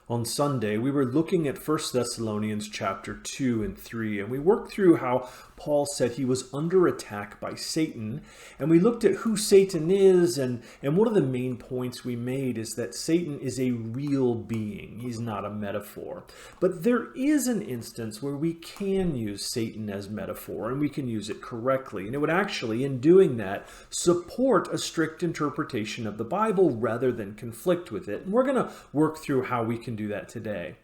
On Sunday, we were looking at 1 Thessalonians chapter 2 and 3, and we worked through how Paul said he was under attack by Satan, and we looked at who Satan is, and one of the main points we made is that Satan is a real being. He's not a metaphor. But there is an instance where we can use Satan as metaphor, and we can use it correctly, and it would actually, in doing that, support a strict interpretation of the Bible rather than conflict with it. And we're going to work through how we can do that today.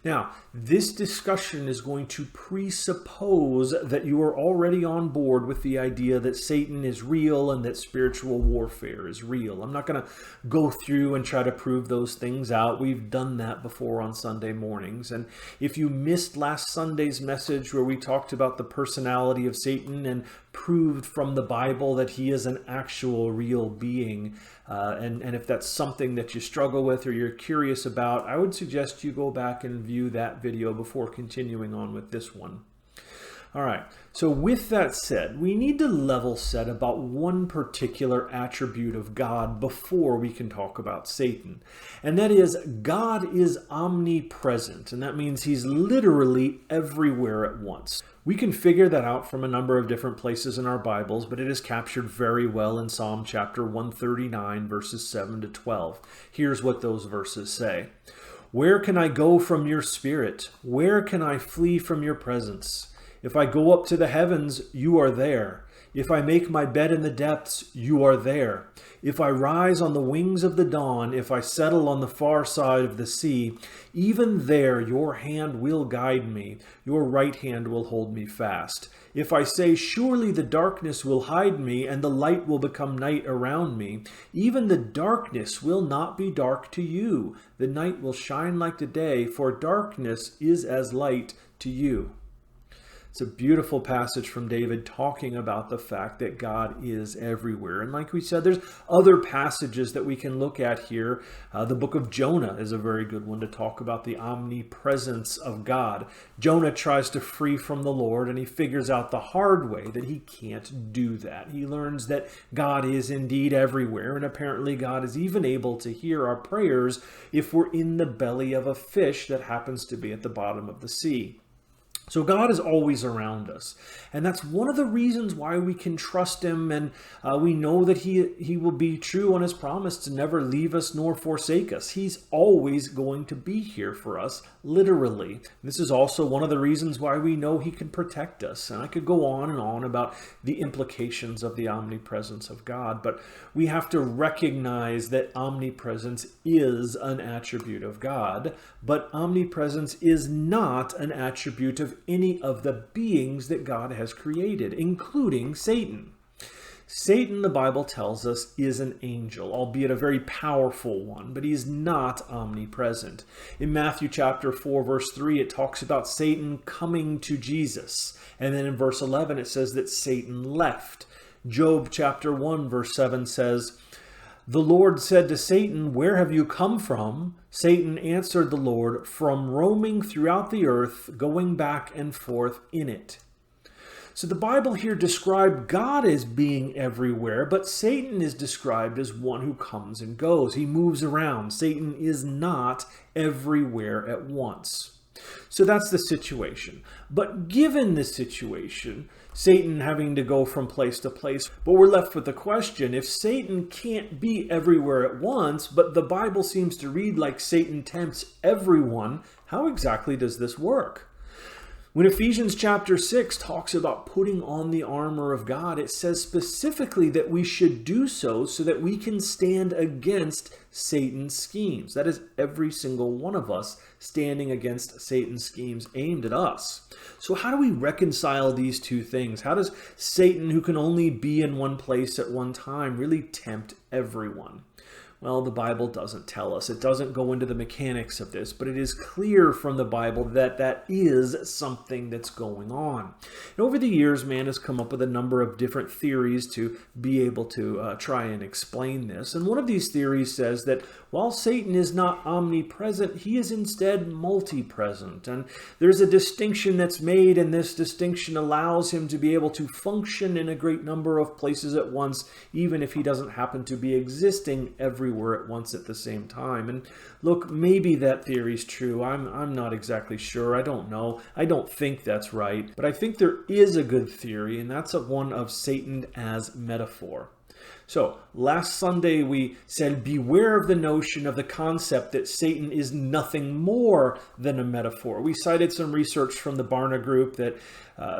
Now, this discussion is going to presuppose that you are already on board with the idea that Satan is real and that spiritual warfare is real. I'm not going to go through and try to prove those things out. We've done that before on Sunday mornings. And if you missed last Sunday's message where we talked about the personality of Satan and proved from the Bible that he is an actual real being, and if that's something that you struggle with or you're curious about, I would suggest you go back and view that video before continuing on with this one. All right, so with that said, we need to level set about one particular attribute of God before we can talk about Satan. And that is, God is omnipresent, and that means he's literally everywhere at once. We can figure that out from a number of different places in our Bibles, but it is captured very well in Psalm chapter 139, verses 7 to 12. Here's what those verses say. Where can I go from your spirit? Where can I flee from your presence? If I go up to the heavens, you are there. If I make my bed in the depths, you are there. If I rise on the wings of the dawn, if I settle on the far side of the sea, even there your hand will guide me, your right hand will hold me fast. If I say, surely the darkness will hide me, and the light will become night around me, even the darkness will not be dark to you. The night will shine like the day, for darkness is as light to you. It's a beautiful passage from David talking about the fact that God is everywhere. And like we said, there's other passages that we can look at here. The book of Jonah is a very good one to talk about the omnipresence of God. Jonah tries to flee from the Lord, and he figures out the hard way that he can't do that. He learns that God is indeed everywhere, and apparently God is even able to hear our prayers if we're in the belly of a fish that happens to be at the bottom of the sea. So God is always around us, and that's one of the reasons why we can trust him, and we know that he will be true on his promise to never leave us nor forsake us. He's always going to be here for us, literally. This is also one of the reasons why we know he can protect us, and I could go on and on about the implications of the omnipresence of God, but we have to recognize that omnipresence is an attribute of God, but omnipresence is not an attribute of any of the beings that God has created, including Satan. Satan, the Bible tells us, is an angel, albeit a very powerful one, but he's not omnipresent. In Matthew chapter 4, verse 3, it talks about Satan coming to Jesus. And then in verse 11, it says that Satan left. Job chapter 1, verse 7 says, the Lord said to Satan, where have you come from? Satan answered the Lord, from roaming throughout the earth, going back and forth in it. So the Bible here described God as being everywhere, but Satan is described as one who comes and goes. He moves around. Satan is not everywhere at once. So that's the situation. But given the situation, Satan having to go from place to place, but we're left with the question, if Satan can't be everywhere at once, but the Bible seems to read like Satan tempts everyone, how exactly does this work? When Ephesians chapter 6 talks about putting on the armor of God, it says specifically that we should do so that we can stand against Satan's schemes. That is every single one of us standing against Satan's schemes aimed at us. So how do we reconcile these two things? How does Satan, who can only be in one place at one time, really tempt everyone? Well, the Bible doesn't tell us. It doesn't go into the mechanics of this, but it is clear from the Bible that that is something that's going on. And over the years, man has come up with a number of different theories to be able to try and explain this. And one of these theories says that while Satan is not omnipresent, he is instead multi-present. And there's a distinction that's made, and this distinction allows him to be able to function in a great number of places at once, even if he doesn't happen to be existing everywhere everywhere at once at the same time. And look, maybe that theory's true. I'm not exactly sure. I don't know. I don't think that's right. But I think there is a good theory, and that's one of Satan as metaphor. So, last Sunday we said beware of the notion of the concept that Satan is nothing more than a metaphor. We cited some research from the Barna Group that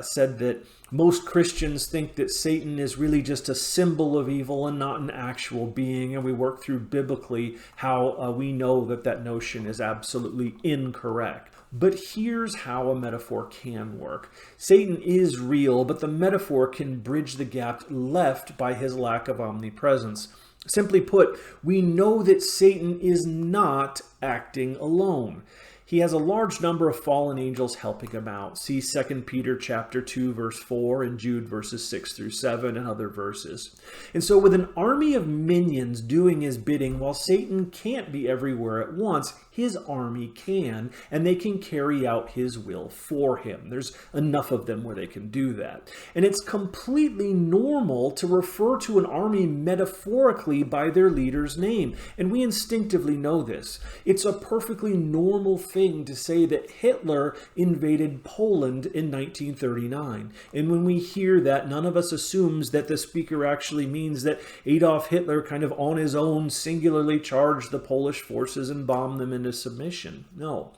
said that most Christians think that Satan is really just a symbol of evil and not an actual being, and we worked through biblically how we know that that notion is absolutely incorrect. But here's how a metaphor can work. Satan is real, but the metaphor can bridge the gap left by his lack of omnipresence. Simply put, we know that Satan is not acting alone. He has a large number of fallen angels helping him out. See 2 Peter chapter 2, verse 4, and Jude verses 6 through 7, and other verses. And so with an army of minions doing his bidding, while Satan can't be everywhere at once, his army can, and they can carry out his will for him. There's enough of them where they can do that. And it's completely normal to refer to an army metaphorically by their leader's name. And we instinctively know this. It's a perfectly normal thing to say that Hitler invaded Poland in 1939. And when we hear that, none of us assumes that the speaker actually means that Adolf Hitler kind of on his own singularly charged the Polish forces and bombed them into submission. No.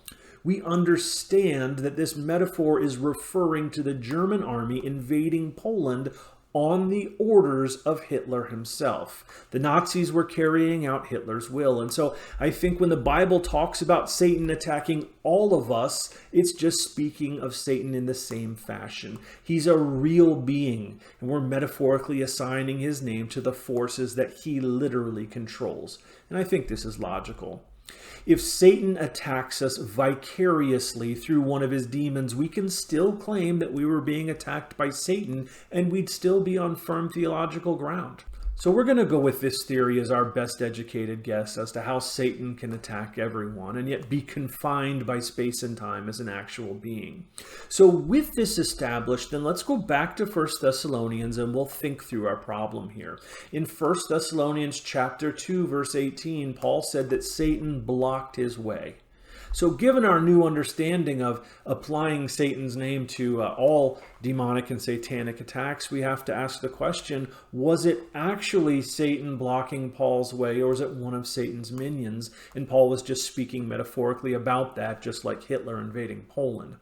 We understand that this metaphor is referring to the German army invading Poland on the orders of Hitler himself. The Nazis were carrying out Hitler's will. And so I think when the Bible talks about Satan attacking all of us, it's just speaking of Satan in the same fashion. He's a real being, and we're metaphorically assigning his name to the forces that he literally controls. And I think this is logical. If Satan attacks us vicariously through one of his demons, we can still claim that we were being attacked by Satan, and we'd still be on firm theological ground. So we're going to go with this theory as our best educated guess as to how Satan can attack everyone and yet be confined by space and time as an actual being. So with this established, then let's go back to 1 Thessalonians and we'll think through our problem here. In 1 Thessalonians chapter 2, verse 18, Paul said that Satan blocked his way. So given our new understanding of applying Satan's name to all demonic and satanic attacks, we have to ask the question, was it actually Satan blocking Paul's way, or was it one of Satan's minions? And Paul was just speaking metaphorically about that, just like Hitler invading Poland.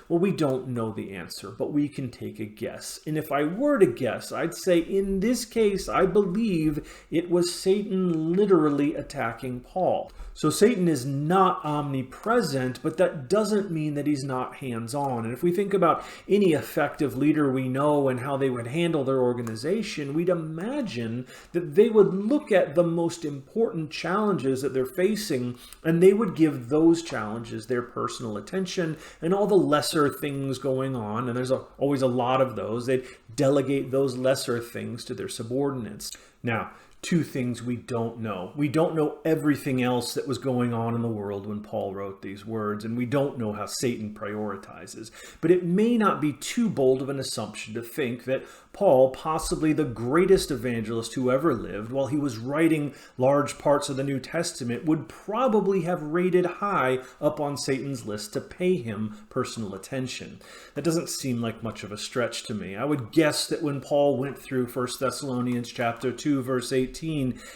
Well, we don't know the answer, but we can take a guess. And if I were to guess, I'd say in this case, I believe it was Satan literally attacking Paul. So Satan is not omnipresent, but that doesn't mean that he's not hands-on. And if we think about any effective leader we know and how they would handle their organization, we'd imagine that they would look at the most important challenges that they're facing, and they would give those challenges their personal attention, and all the lesser things going on, and there's always a lot of those, they'd delegate those lesser things to their subordinates. Now, two things we don't know. We don't know everything else that was going on in the world when Paul wrote these words, and we don't know how Satan prioritizes. But it may not be too bold of an assumption to think that Paul, possibly the greatest evangelist who ever lived, while he was writing large parts of the New Testament, would probably have rated high up on Satan's list to pay him personal attention. That doesn't seem like much of a stretch to me. I would guess that when Paul went through 1 Thessalonians chapter 2, verse 18,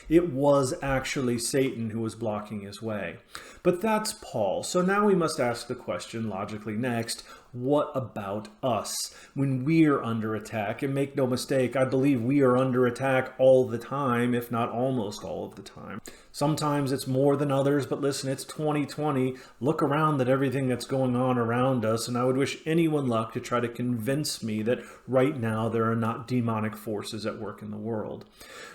it was actually Satan who was blocking his way. But that's Paul. So now we must ask the question logically next, what about us when we are under attack? And make no mistake, I believe we are under attack all the time, if not almost all of the time. Sometimes it's more than others, but listen, it's 2020. Look around at everything that's going on around us, and I would wish anyone luck to try to convince me that right now there are not demonic forces at work in the world.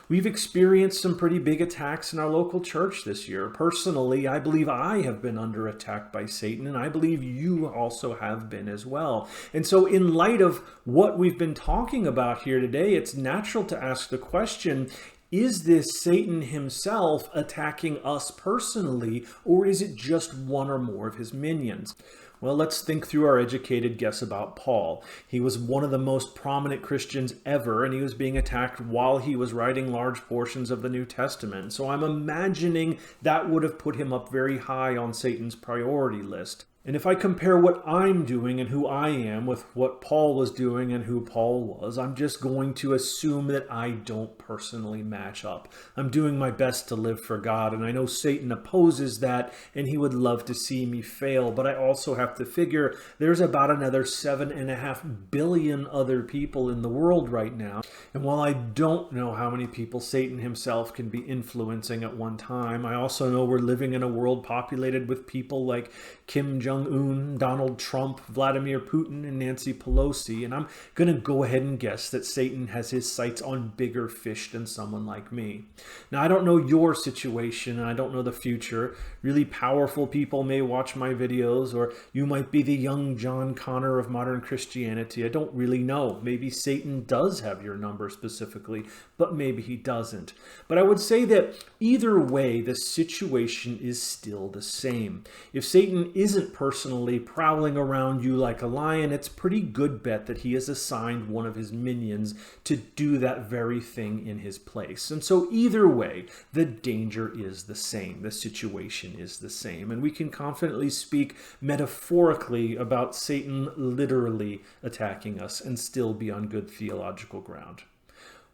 We've experienced some pretty big attacks in our local church this year. Personally, I believe I have been under attack by Satan, and I believe you also have been as well. And so in light of what we've been talking about here today, it's natural to ask the question, is this Satan himself attacking us personally, or is it just one or more of his minions? Well, let's think through our educated guess about Paul. He was one of the most prominent Christians ever, and he was being attacked while he was writing large portions of the New Testament. So I'm imagining that would have put him up very high on Satan's priority list. And if I compare what I'm doing and who I am with what Paul was doing and who Paul was, I'm just going to assume that I don't personally match up. I'm doing my best to live for God, and I know Satan opposes that, and he would love to see me fail, but I also have to figure there's about another 7.5 billion other people in the world right now. And while I don't know how many people Satan himself can be influencing at one time, I also know we're living in a world populated with people like Kim Jong-un, Donald Trump, Vladimir Putin, and Nancy Pelosi, and I'm going to go ahead and guess that Satan has his sights on bigger fish than someone like me. Now, I don't know your situation, and I don't know the future. Really powerful people may watch my videos, or you might be the young John Connor of modern Christianity. I don't really know. Maybe Satan does have your number specifically, but maybe he doesn't. But I would say that either way, the situation is still the same. If Satan isn't personally prowling around you like a lion, it's a pretty good bet that he has assigned one of his minions to do that very thing in his place. And so either way, the danger is the same. The situation is the same. And we can confidently speak metaphorically about Satan literally attacking us and still be on good theological ground.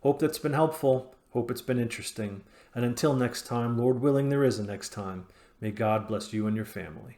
Hope that's been helpful. Hope it's been interesting. And until next time, Lord willing, there is a next time. May God bless you and your family.